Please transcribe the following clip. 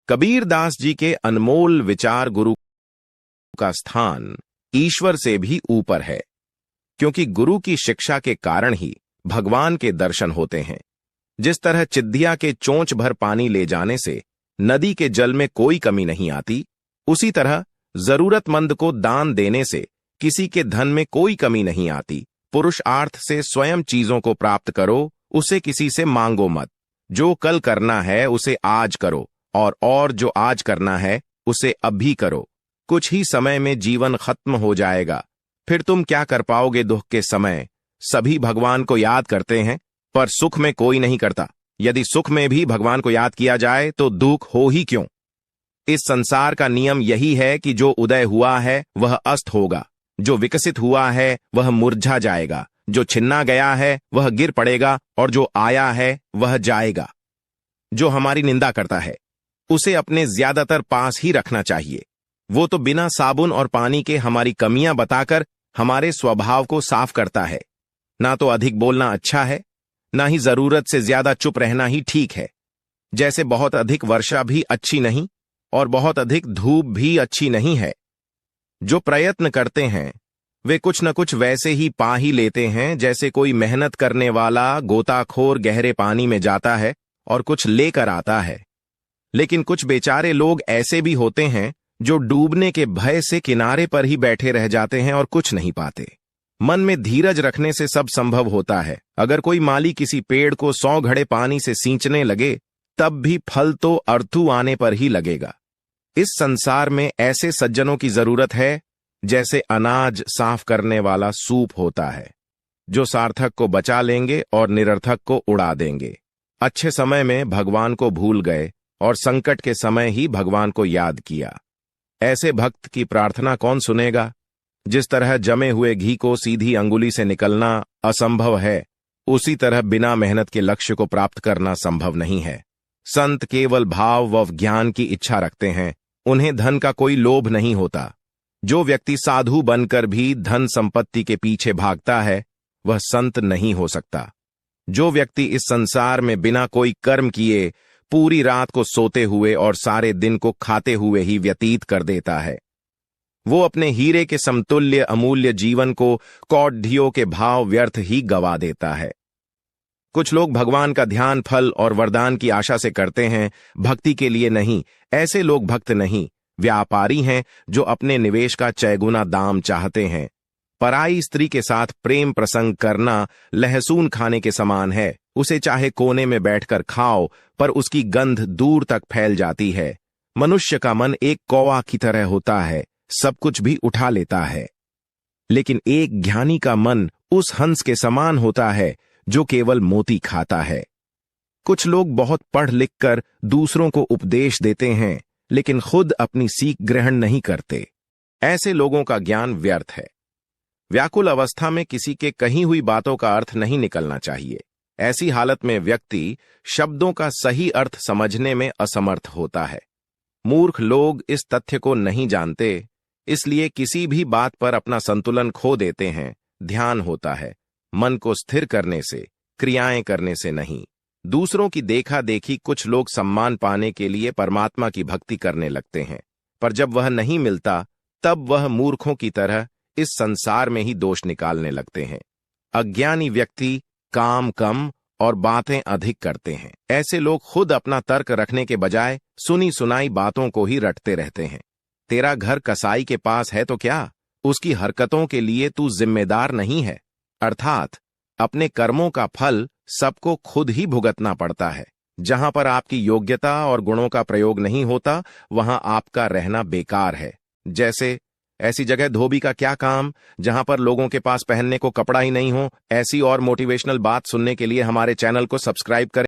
कबीर दास जी के अनमोल विचार गुरु का स्थान ईश्वर से भी ऊपर है, क्योंकि गुरु की शिक्षा के कारण ही भगवान के दर्शन होते हैं। जिस तरह चिद्दिया के चोंच भर पानी ले जाने से नदी के जल में कोई कमी नहीं आती, उसी तरह जरूरतमंद को दान देने से किसी के धन में कोई कमी नहीं आती। पुरुषार्थ से स्वयं चीजों को प्राप्त करो, उसे किसी से मांगो मत। जो कल करना है उसे आज करो, और जो आज करना है उसे अभी करो। कुछ ही समय में जीवन खत्म हो जाएगा, फिर तुम क्या कर पाओगे दुख के समय। सभी भगवान को याद करते हैं, पर सुख में कोई नहीं करता। यदि सुख में भी भगवान को याद किया जाए तो दुख हो ही क्यों। इस संसार का नियम यही है कि जो उदय हुआ है वह अस्त होगा, जो विकसित हुआ है वह मुरझा जाएगा, जो छिन्ना गया है वह गिर पड़ेगा, और जो आया है वह जाएगा। जो हमारी निंदा करता है उसे अपने ज्यादातर पास ही रखना चाहिए। वो तो बिना साबुन और पानी के हमारी कमियां बताकर हमारे स्वभाव को साफ करता है। ना तो अधिक बोलना अच्छा है, ना ही जरूरत से ज्यादा चुप रहना ही ठीक है। जैसे बहुत अधिक वर्षा भी अच्छी नहीं और बहुत अधिक धूप भी अच्छी नहीं है। जो प्रयत्न करते हैं वे कुछ न कुछ वैसे ही पा ही लेते हैं, जैसे कोई मेहनत करने वाला गोताखोर गहरे पानी में जाता है और कुछ लेकर आता है। लेकिन कुछ बेचारे लोग ऐसे भी होते हैं जो डूबने के भय से किनारे पर ही बैठे रह जाते हैं और कुछ नहीं पाते। मन में धीरज रखने से सब संभव होता है। अगर कोई माली किसी पेड़ को 100 घड़े पानी से सींचने लगे, तब भी फल तो अर्थू आने पर ही लगेगा। इस संसार में ऐसे सज्जनों की जरूरत है जैसे अनाज साफ करने वाला सूप होता है, जो सार्थक को बचा लेंगे और निरर्थक को उड़ा देंगे। अच्छे समय में भगवान को भूल गए और संकट के समय ही भगवान को याद किया। ऐसे भक्त की प्रार्थना कौन सुनेगा। जिस तरह जमे हुए घी को सीधी अंगुली से निकलना असंभव है, उसी तरह बिना मेहनत के लक्ष्य को प्राप्त करना संभव नहीं है। संत केवल भाव व ज्ञान की इच्छा रखते हैं, उन्हें धन का कोई लोभ नहीं होता। जो व्यक्ति साधु बनकर भी धन संपत्ति के पीछे भागता है, वह संत नहीं हो सकता। जो व्यक्ति इस संसार में बिना कोई कर्म किए पूरी रात को सोते हुए और सारे दिन को खाते हुए ही व्यतीत कर देता है, वो अपने हीरे के समतुल्य अमूल्य जीवन को कौडियों के भाव व्यर्थ ही गवा देता है। कुछ लोग भगवान का ध्यान फल और वरदान की आशा से करते हैं, भक्ति के लिए नहीं। ऐसे लोग भक्त नहीं, व्यापारी हैं जो अपने निवेश का चौगुना दाम चाहते हैं। पराई स्त्री के साथ प्रेम प्रसंग करना लहसून खाने के समान है। उसे चाहे कोने में बैठकर खाओ, पर उसकी गंध दूर तक फैल जाती है। मनुष्य का मन एक कौवा की तरह होता है, सब कुछ भी उठा लेता है। लेकिन एक ज्ञानी का मन उस हंस के समान होता है जो केवल मोती खाता है। कुछ लोग बहुत पढ़ लिख कर दूसरों को उपदेश देते हैं, लेकिन खुद अपनी सीख ग्रहण नहीं करते। ऐसे लोगों का ज्ञान व्यर्थ है। व्याकुल अवस्था में किसी के कही हुई बातों का अर्थ नहीं निकलना चाहिए। ऐसी हालत में व्यक्ति शब्दों का सही अर्थ समझने में असमर्थ होता है। मूर्ख लोग इस तथ्य को नहीं जानते, इसलिए किसी भी बात पर अपना संतुलन खो देते हैं। ध्यान होता है मन को स्थिर करने से, क्रियाएं करने से नहीं। दूसरों की देखा देखी कुछ लोग सम्मान पाने के लिए परमात्मा की भक्ति करने लगते हैं, पर जब वह नहीं मिलता तब वह मूर्खों की तरह इस संसार में ही दोष निकालने लगते हैं। अज्ञानी व्यक्ति काम कम और बातें अधिक करते हैं। ऐसे लोग खुद अपना तर्क रखने के बजाय सुनी सुनाई बातों को ही रटते रहते हैं। तेरा घर कसाई के पास है तो क्या, उसकी हरकतों के लिए तू जिम्मेदार नहीं है। अर्थात अपने कर्मों का फल सबको खुद ही भुगतना पड़ता है। जहां पर आपकी योग्यता और गुणों का प्रयोग नहीं होता, वहां आपका रहना बेकार है। जैसे ऐसी जगह धोबी का क्या काम जहां पर लोगों के पास पहनने को कपड़ा ही नहीं हो। ऐसी और मोटिवेशनल बात सुनने के लिए हमारे चैनल को सब्सक्राइब करें।